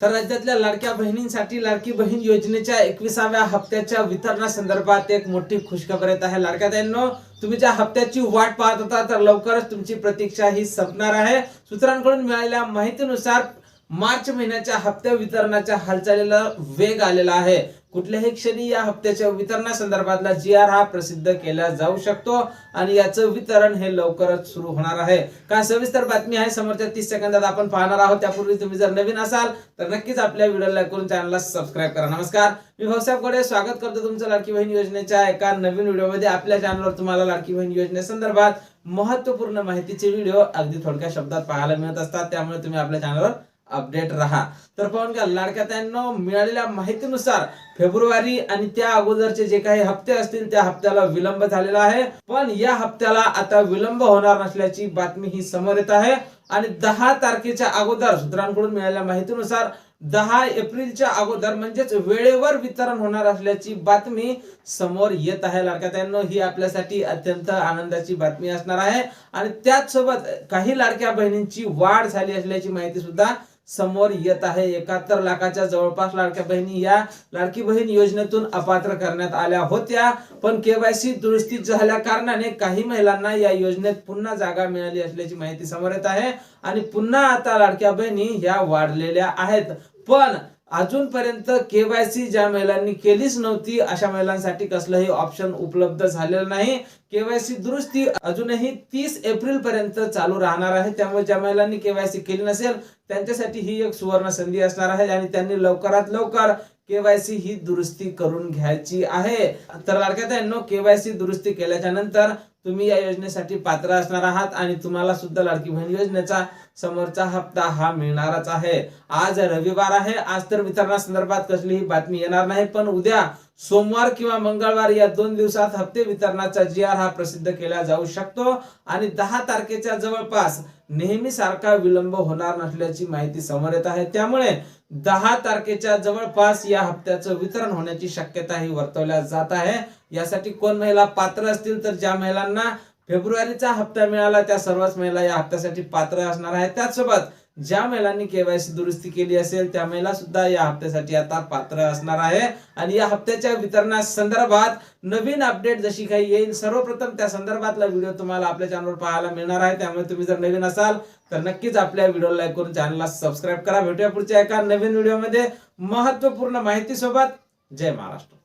तर राज्यातल्या लाडक्या बहिणींसाठी लाडकी बहीण योजनेच्या 21व्या हप्त्याच्या वितरणासंदर्भात एक मोठी खुशखबर येत आहे। लाडक्या बहिणींनो, तुम्ही ज्या हप्त्याची वाट पाहत होता तर लवकरच तुमची प्रतीक्षा ही संपणार आहे। सूत्रांकडून मिळालेल्या माहितीनुसार मार्च महिन्याच्या हप्त्या वितरणाच्या हालचालीला वेग आलेला आहे। कुठल्याही क्षणी या हप्त्याच्या वितरणासंदर्भातला GR हा प्रसिद्ध केला जाऊ शकतो आणि याचं वितरण हे लवकरच सुरू होणार आहे। काय सविस्तर बातमी आहे समोरच्या 30 सेकंदात आपण पाहणार आहोत। त्यापूर्वी तुम्ही जर नवीन असाल तर नक्कीच आपल्या व्हिडिओला लाईक करून चॅनलला सबस्क्राइब करा। नमस्कार, मी भाऊसाहेब गोडे स्वागत करतो तुमचं लाडकी बहीण योजनेच्या एका नवीन व्हिडिओमध्ये। आपल्या चॅनलवर तुम्हाला लाडकी बहीण योजनेसंदर्भात महत्त्वपूर्ण माहितीचे व्हिडिओ अगदी थोडक्या शब्दात पाहायला मिळत असतात, त्यामुळे तुम्ही आपल्या चॅनलवर अपडेट रहा। तर पाहून घ्या, लाडक्या बहिणींनो, मिळालेल्या माहितीनुसार फेब्रुवारी आणि त्या अगोदरचे जे काही हप्ते असतील त्या हप्त्याला विलंब झालेला आहे, पण या हप्त्याला आता विलंब होणार नसल्याची बातमी ही समोर येत आहे। आणि 10 तारखेच्या अगोदर सूत्रांकडून मिळालेल्या माहितीनुसार 10 एप्रिलच्या अगोदर म्हणजेच वेळेवर वितरण होणार असल्याची बातमी समोर येत आहे। लाडक्या बहिणींनो, ही आपल्यासाठी अत्यंत आनंदाची बातमी असणार आहे आणि त्याच सोबत काही लाडक्या बहिणींची वाढ झाली असल्याची माहिती सुद्धा समोर येत आहे। 71 लाखाच्या जवळपास लाडक्या बहिणी या लाडकी बहीण योजनेतून अपात्र करण्यात आल्या होत्या, पण KYC दुरुस्ती झाल्या कारणाने काही महिलांना या योजनेत पुन्हा जागा मिळाली असल्याची माहिती समोर येत आहे आणि पुन्हा आता लाडक्या बहिणी ह्या वाढलेल्या आहेत। पण अजूनपर्यंत KYC ज्या महिलांनी केलीच नव्हती अशा महिलांसाठी कसलंही ऑप्शन उपलब्ध झालेलं नाही। KYC दुरुस्ती अजूनही 30 एप्रिल पर्यंत चालू राहणार आहे, त्यामुळे ज्या महिलांनी KYC केली नसेल त्यांच्यासाठी ही एक सुवर्ण संधी असणार आहे आणि त्यांनी लवकरात लवकर KYC ही दुरुस्ती करून घ्यायची आहे। तर लाडक्या बहिणींनो, KYC दुरुस्ती केल्याच्या नंतर तुम्ही या योजनेसाठी पात्र असणार आहात आणि तुम्हाला सुद्धा लाडकी बहीण योजनेचा समोरचा हप्ता हा मिळणारच आहे। आज रविवार आहे, आज तर वितरणासंदर्भात कसलीही बातमी येणार नाही, पण उद्या सोमवार किंवा मंगळवार या 2 दिवसात हप्ते वितरणाचा GR हा प्रसिद्ध केला जाऊ शकतो आणि 10 तारखेच्या जवळपास नेहमी सारखा विलंब होणार नसल्याची माहिती समोर येत आहे। त्यामुळे 10 तारखेच्या जवळपास या हप्त्याचं वितरण होण्याची शक्यता ही वर्तवल्या जात आहे। यासाठी कोण महिला पात्र असतील तर ज्या महिलांना फेब्रुवारीचा हप्ता मिळाला त्या सर्वच महिला या हप्त्यासाठी पात्र असणार आहेत। त्याचसोबत ज्या महिलांनी KYC दुरुस्ती केली असेल त्या महिला सुद्धा या हप्त्यासाठी आता पात्र असणार आहे आणि या हप्त्याच्या वितरणासंदर्भात नवीन अपडेट जशी काही येईल सर्वप्रथम त्या संदर्भातला व्हिडिओ तुम्हाला आपल्या चॅनलवर पाहायला मिळणार आहे। त्यामुळे तुम्ही जर नवीन असाल तर नक्कीच आपल्या व्हिडिओला लाईक करून चॅनलला सबस्क्राइब करा। भेटूया पुढच्या एका नवीन व्हिडिओमध्ये महत्त्वपूर्ण माहिती सोबत। जय महाराष्ट्र।